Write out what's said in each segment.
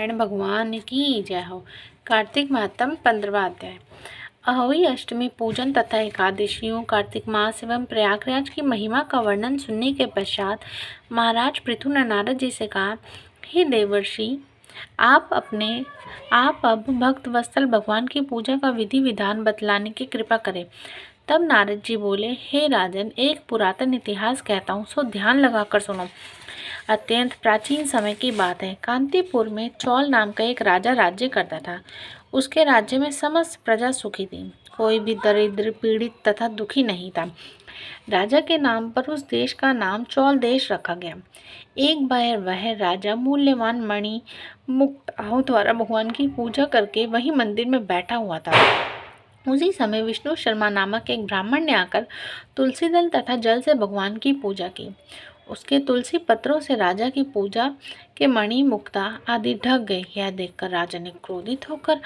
नारायण भगवान की जय हो। कार्तिक महात्म 15वां अध्याय। अहोई अष्टमी पूजन तथा एकादशियों, कार्तिक मास एवं प्रयागराज की महिमा का वर्णन सुनने के पश्चात महाराज पृथु ने नारद जी से कहा, हे देवर्षि, आप अब भक्त वत्सल भगवान की पूजा का विधि विधान बतलाने की कृपा करें। तब नारद जी बोले, हे राजन, एक पुरातन इतिहास कहता हूँ, सो ध्यान लगाकर सुनो। अत्यंत प्राचीन समय की बात है। कांतीपुर में चौल नाम का एक राजा राज्य करता था। उसके राज्य में समस्त प्रजा सुखी थी। कोई भी दरिद्र, पीड़ित तथा दुखी नहीं था। राजा के नाम पर उस देश का नाम चौल देश रखा गया। एक बार वह राजा मूल्यवान मणि मुक्ताओं द्वारा भगवान की पूजा करके वही मंदिर में बैठा हुआ था। उसी समय विष्णु शर्मा नामक एक ब्राह्मण ने आकर तुलसी दल तथा जल से भगवान की पूजा की। उसके तुलसी पत्रों से राजा की पूजा के मणि मुक्ता आदि ढक गए। यह देखकर राजा ने क्रोधित होकर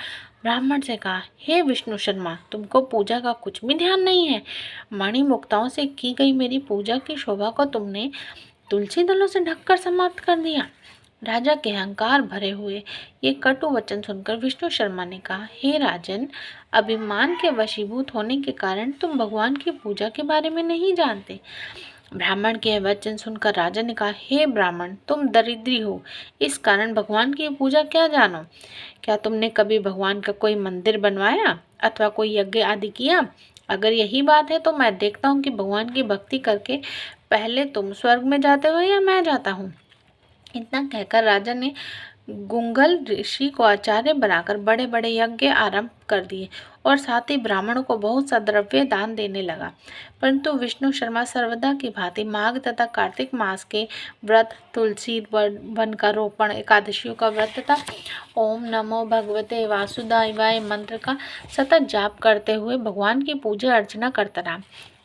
ब्राह्मण से कहा, हे विष्णु शर्मा, तुमको पूजा का कुछ भी ध्यान नहीं है। मणि मुक्ताओं से की गई मेरी पूजा की शोभा को तुमने तुलसी दलों से ढककर समाप्त कर दिया। राजा के अहंकार भरे हुए ये कटु वचन सुनकर विष्णु शर्मा ने कहा, हे राजन, अभिमान के वशीभूत होने के कारण तुम भगवान की पूजा के बारे में नहीं जानते। ब्राह्मण के वचन सुनकर राजा ने कहा, हे ब्राह्मण, तुम दरिद्री हो, इस कारण भगवान की पूजा क्या जानो। क्या तुमने कभी भगवान का कोई मंदिर बनवाया अथवा कोई यज्ञ आदि किया? अगर यही बात है तो मैं देखता हूँ कि भगवान की भक्ति करके पहले तुम स्वर्ग में जाते हो या मैं जाता हूँ। इतना कहकर राजा ने गुंगल ऋषि को आचार्य बनाकर बड़े बड़े यज्ञ आरंभ कर दिए और साथ ही ब्राह्मणों को बहुत सा द्रव्य दान देने लगा। परंतु विष्णु शर्मा सर्वदा की भांति माघ तथा कार्तिक मास के व्रत, तुलसी वन का रोपण, एकादशियों का व्रत तथा ओम नमो भगवते वासुदेवाय मंत्र का सतत जाप करते हुए भगवान की पूजा अर्चना करता रहा।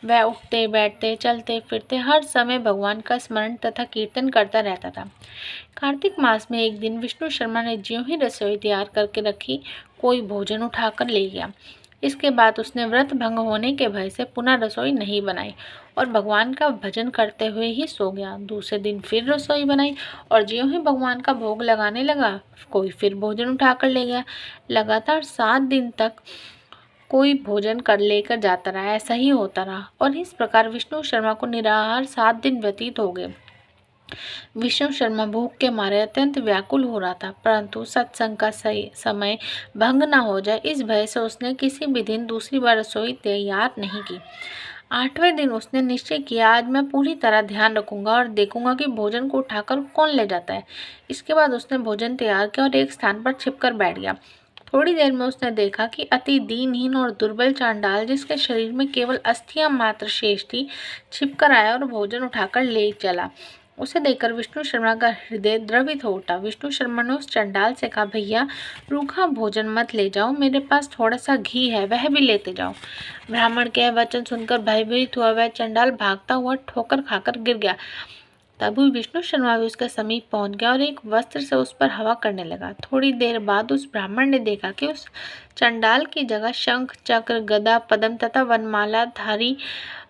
वह उठते बैठते, चलते फिरते हर समय भगवान का स्मरण तथा कीर्तन करता रहता था। कार्तिक मास में एक दिन विष्णु शर्मा ने ज्यों ही रसोई तैयार करके रखी, कोई भोजन उठाकर ले गया। इसके बाद उसने व्रत भंग होने के भय से पुनः रसोई नहीं बनाई और भगवान का भजन करते हुए ही सो गया। दूसरे दिन फिर रसोई बनाई और ज्यों ही भगवान का भोग लगाने लगा, कोई फिर भोजन उठाकर ले गया। लगातार 7 दिन तक कोई भोजन कर लेकर जाता रहा। ऐसा ही होता रहा और इस प्रकार विष्णु शर्मा को निराहार 7 दिन व्यतीत हो गए। विष्णु शर्मा भूख के मारे अत्यंत व्याकुल हो रहा था, परंतु सत्संग का सही समय भंग न हो जाए इस भय से उसने किसी भी दिन दूसरी बार रसोई तैयार नहीं की। 8वें दिन उसने निश्चय किया, आज मैं पूरी तरह ध्यान रखूंगा और देखूंगा कि भोजन को उठाकर कौन ले जाता है। इसके बाद उसने भोजन तैयार किया और एक स्थान पर छिपकर बैठ गया। थोड़ी देर में उसने देखा कि अति दीनहीन और दुर्बल चांडाल, जिसके शरीर में केवल अस्थियां मात्र शेष थी, छिपकर आया और भोजन उठाकर ले चला। उसे देखकर विष्णु शर्मा का हृदय द्रवित हो उठा। विष्णु शर्मा ने उस चंडाल से कहा, भैया, रूखा भोजन मत ले जाओ, मेरे पास थोड़ा सा घी है, वह भी लेते जाओ। ब्राह्मण के वचन सुनकर भयभीत हुआ वह चंडाल भागता हुआ ठोकर खाकर गिर गया। तभी विष्णु शर्मा भी उसके समीप पहुंच गया और एक वस्त्र से उस पर हवा करने लगा। थोड़ी देर बाद उस ब्राह्मण ने देखा कि उस चंडाल की जगह शंख, चक्र, गदा, पद्म तथा वनमाला धारी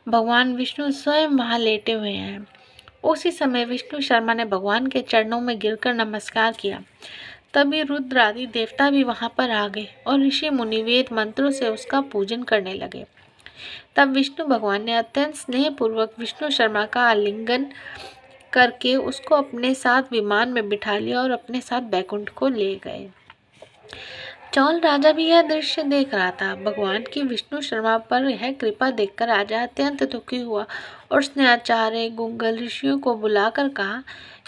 भगवान विष्णु स्वयं वहां लेटे हुए हैं। उसी समय विष्णु शर्मा ने भगवान के चरणों में गिरकर नमस्कार किया। तभी रुद्र आदि देवता भी वहां पर आ गए और ऋषि मुनि वेद मंत्रों से उसका पूजन करने लगे। तब विष्णु भगवान ने अत्यंत स्नेहपूर्वक विष्णु शर्मा का आलिंगन करके उसको अपने साथ विमान में बिठा लिया और अपने साथ बैकुंठ को ले गए। चौल राजा भी यह दृश्य देख रहा था। भगवान की विष्णु शर्मा पर यह कृपा देखकर राजा अत्यंत दुखी हुआ और उसने आचार्य गुंगल ऋषियों को बुलाकर कहा,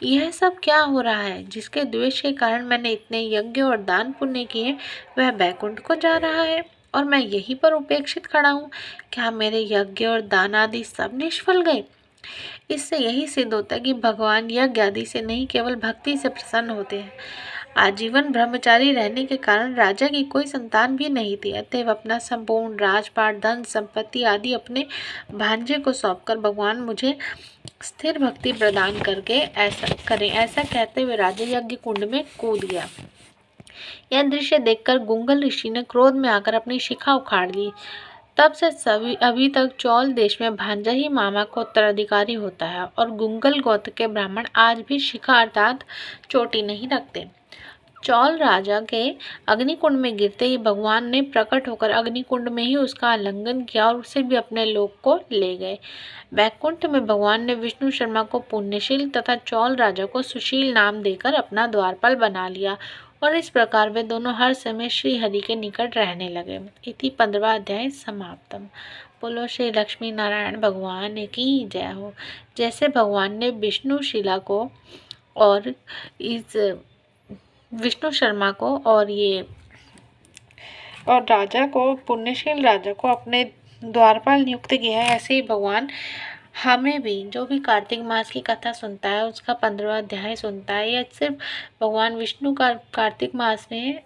यह सब क्या हो रहा है? जिसके द्वेष के कारण मैंने इतने यज्ञ और दान पुण्य किए, वह बैकुंठ को जा रहा है और मैं यहीं पर उपेक्षित खड़ा हूँ। क्या मेरे यज्ञ और दान आदि सब निष्फल गए? इससे यही सिद्ध होता है कि भगवान यज्ञ आदि से नहीं, केवल भक्ति से प्रसन्न होते हैं। आजीवन ब्रह्मचारी रहने के कारण राजा की कोई संतान भी नहीं थी, अतएव अपना संपूर्ण राजपाट, धन संपत्ति आदि अपने भांजे को सौंपकर भगवान मुझे स्थिर भक्ति प्रदान करके ऐसा कहते हुए राजा यज्ञ कुंड में कूद गया। यह दृश्य देखकर गुंगल ऋषि ने क्रोध में आकर अपनी शिखा उखाड़ दी। तब से अभी तक चौल देश में भांजा ही मामा का उत्तराधिकारी होता है और गुंगल गोत्र के ब्राह्मण आज भी शिखा अर्थात चोटी नहीं रखते। चौल राजा के अग्निकुंड में गिरते ही भगवान ने प्रकट होकर अग्निकुंड में ही उसका आलिंगन किया और उसे भी अपने लोक को ले गए। बैकुंठ में भगवान ने विष्णु शर्मा को पुण्यशील तथा चौल राजा को सुशील नाम देकर अपना द्वारपाल बना लिया और इस प्रकार वे दोनों हर समय श्री हरि के निकट रहने लगे। इति 15वां अध्याय समाप्तम। बोलो श्री लक्ष्मी नारायण भगवान की जय हो। जैसे भगवान ने विष्णुशिला को और इस विष्णु शर्मा को और राजा को, पुण्यशील राजा को अपने द्वारपाल नियुक्त किया है, ऐसे ही भगवान हमें भी, जो भी कार्तिक मास की कथा सुनता है, उसका 15वां अध्याय सुनता है या सिर्फ भगवान विष्णु का कार्तिक मास में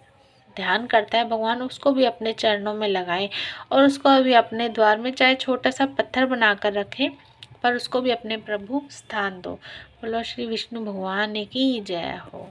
ध्यान करता है, भगवान उसको भी अपने चरणों में लगाए और उसको भी अपने द्वार में चाहे छोटा सा पत्थर बनाकर रखे, पर उसको भी अपने प्रभु स्थान दो। बोलो श्री विष्णु भगवान की जय हो।